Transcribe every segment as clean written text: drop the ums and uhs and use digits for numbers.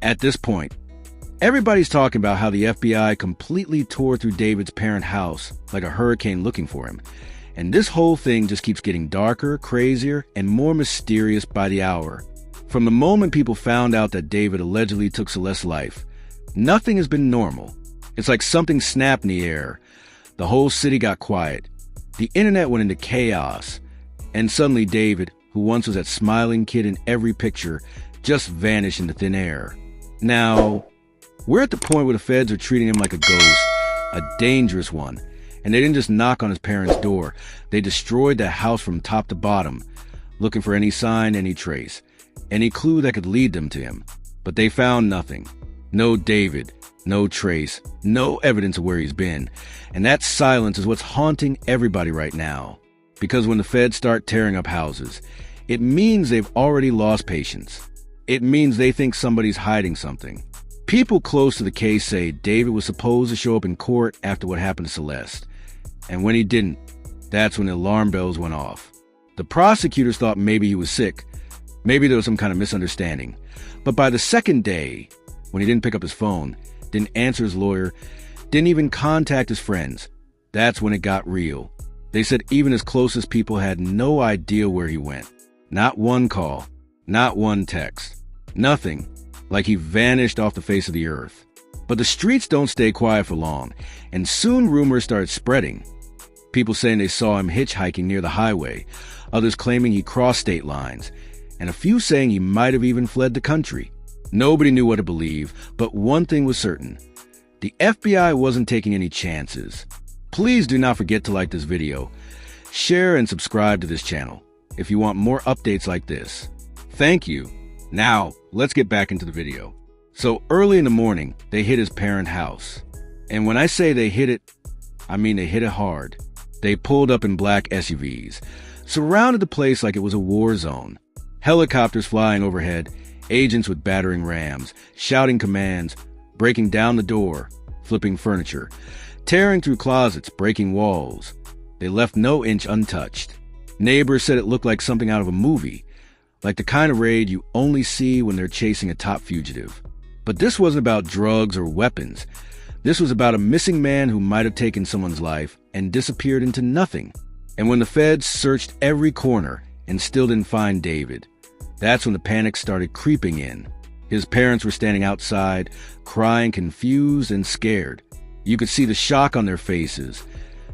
At this point, everybody's talking about how the FBI completely tore through David's parent house like a hurricane looking for him. And this whole thing just keeps getting darker, crazier, and more mysterious by the hour. From the moment people found out that David allegedly took Celeste's life, nothing has been normal. It's like something snapped in the air. The whole city got quiet. The internet went into chaos. And suddenly David, who once was that smiling kid in every picture, just vanished into thin air. Now, we're at the point where the feds are treating him like a ghost, a dangerous one. And they didn't just knock on his parents' door. They destroyed the house from top to bottom, looking for any sign, any trace, any clue that could lead them to him. But they found nothing. No David, no trace, no evidence of where he's been. And that silence is what's haunting everybody right now. Because when the feds start tearing up houses, it means they've already lost patience. It means they think somebody's hiding something. People close to the case say David was supposed to show up in court after what happened to Celeste. And when he didn't, that's when the alarm bells went off. The prosecutors thought maybe he was sick. Maybe there was some kind of misunderstanding. But by the second day, when he didn't pick up his phone, didn't answer his lawyer, didn't even contact his friends, that's when it got real. They said even his closest people had no idea where he went. Not one call, not one text, nothing. Like he vanished off the face of the earth. But the streets don't stay quiet for long, and soon rumors started spreading. People saying they saw him hitchhiking near the highway, others claiming he crossed state lines, and a few saying he might have even fled the country. Nobody knew what to believe, but one thing was certain. The FBI wasn't taking any chances. Please do not forget to like this video, share and subscribe to this channel if you want more updates like this. Thank you. Now, let's get back into the video. So early in the morning, they hit his parent house. And when I say they hit it, I mean they hit it hard. They pulled up in black SUVs, surrounded the place like it was a war zone. Helicopters flying overhead, agents with battering rams, shouting commands, breaking down the door, flipping furniture, tearing through closets, breaking walls. They left no inch untouched. Neighbors said it looked like something out of a movie, like the kind of raid you only see when they're chasing a top fugitive. But this wasn't about drugs or weapons. This was about a missing man who might have taken someone's life and disappeared into nothing. And when the feds searched every corner and still didn't find David, that's when the panic started creeping in. His parents were standing outside, crying, confused and scared. You could see the shock on their faces.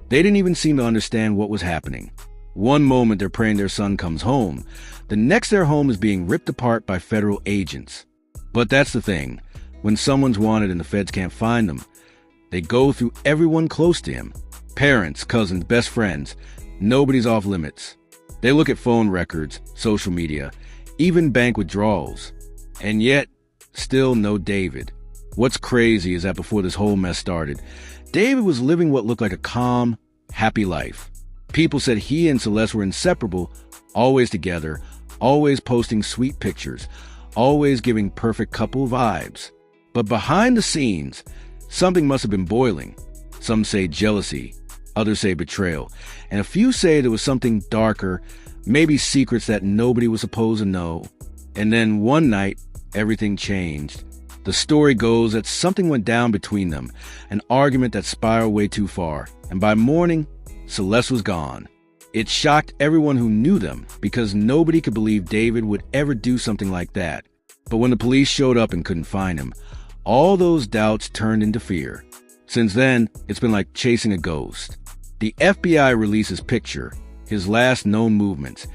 They didn't even seem to understand what was happening. One moment they're praying their son comes home. The next their home is being ripped apart by federal agents. But that's the thing. When someone's wanted and the feds can't find them, they go through everyone close to him. Parents, cousins, best friends. Nobody's off limits. They look at phone records, social media, even bank withdrawals. And yet, still no David. What's crazy is that before this whole mess started, David was living what looked like a calm, happy life. People said he and Celeste were inseparable, always together, always posting sweet pictures, always giving perfect couple vibes. But behind the scenes, something must have been boiling. Some say jealousy, others say betrayal, and a few say there was something darker, maybe secrets that nobody was supposed to know. And then one night, everything changed. The story goes that something went down between them, an argument that spiraled way too far, and by morning, Celeste was gone. It shocked everyone who knew them because nobody could believe David would ever do something like that. But when the police showed up and couldn't find him, all those doubts turned into fear. Since then, it's been like chasing a ghost. The FBI released his picture, his last known movements,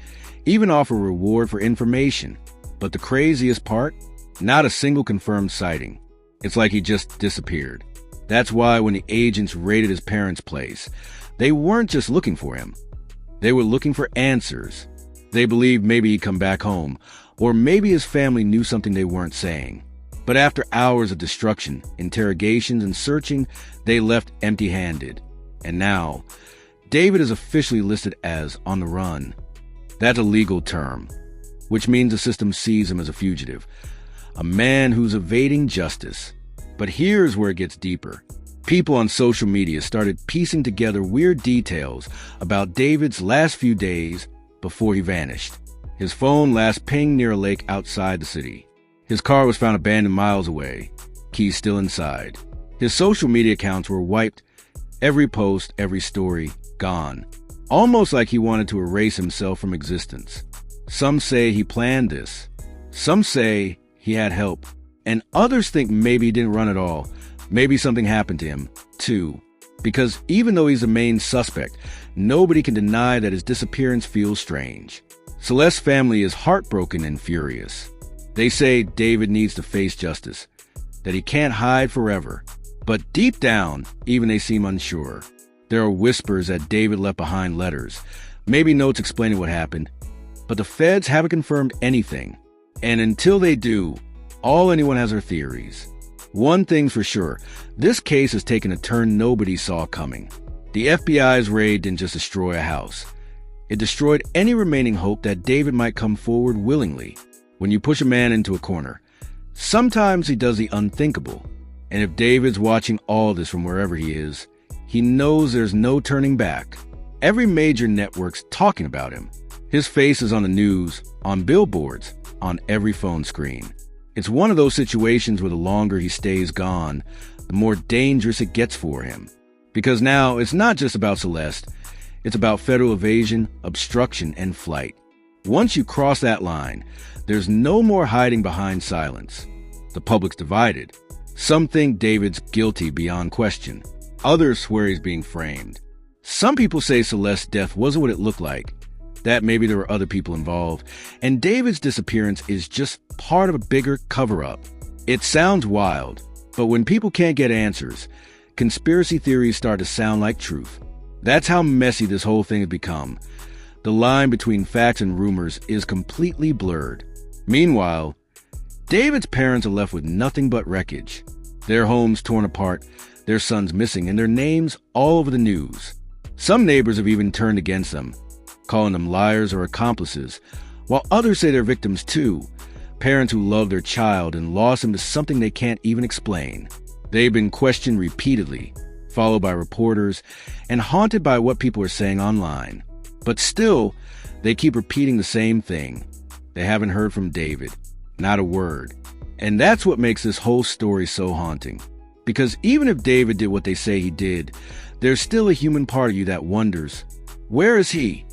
even offer a reward for information. But the craziest part? Not a single confirmed sighting. It's like he just disappeared. That's why when the agents raided his parents' place, they weren't just looking for him. They were looking for answers. They believed maybe he'd come back home, or maybe his family knew something they weren't saying. But after hours of destruction, interrogations, and searching, they left empty-handed. And now, David is officially listed as on the run. That's a legal term, which means the system sees him as a fugitive, a man who's evading justice. But here's where it gets deeper. People on social media started piecing together weird details about David's last few days before he vanished. His phone last pinged near a lake outside the city. His car was found abandoned miles away, keys still inside. His social media accounts were wiped, every post, every story, gone. Almost like he wanted to erase himself from existence. Some say he planned this. Some say he had help. And others think maybe he didn't run at all. Maybe something happened to him, too. Because even though he's the main suspect, nobody can deny that his disappearance feels strange. Celeste's family is heartbroken and furious. They say David needs to face justice, that he can't hide forever. But deep down, even they seem unsure. There are whispers that David left behind letters, maybe notes explaining what happened. But the feds haven't confirmed anything. And until they do, all anyone has are theories. One thing's for sure, this case has taken a turn nobody saw coming. The FBI's raid didn't just destroy a house. It destroyed any remaining hope that David might come forward willingly. When you push a man into a corner, sometimes he does the unthinkable. And if David's watching all this from wherever he is, he knows there's no turning back. Every major network's talking about him. His face is on the news, on billboards, on every phone screen. It's one of those situations where the longer he stays gone, the more dangerous it gets for him. Because now it's not just about Celeste, it's about federal evasion, obstruction, and flight. Once you cross that line, there's no more hiding behind silence. The public's divided. Some think David's guilty beyond question. Others swear he's being framed. Some people say Celeste's death wasn't what it looked like, that maybe there were other people involved, and David's disappearance is just part of a bigger cover-up. It sounds wild, but when people can't get answers, conspiracy theories start to sound like truth. That's how messy this whole thing has become. The line between facts and rumors is completely blurred. Meanwhile, David's parents are left with nothing but wreckage. Their homes torn apart, their sons missing, and their names all over the news. Some neighbors have even turned against them, calling them liars or accomplices, while others say they're victims too, parents who love their child and lost him to something they can't even explain. They've been questioned repeatedly, followed by reporters, and haunted by what people are saying online. But still, they keep repeating the same thing. They haven't heard from David. Not a word. And that's what makes this whole story so haunting. Because even if David did what they say he did, there's still a human part of you that wonders, where is he?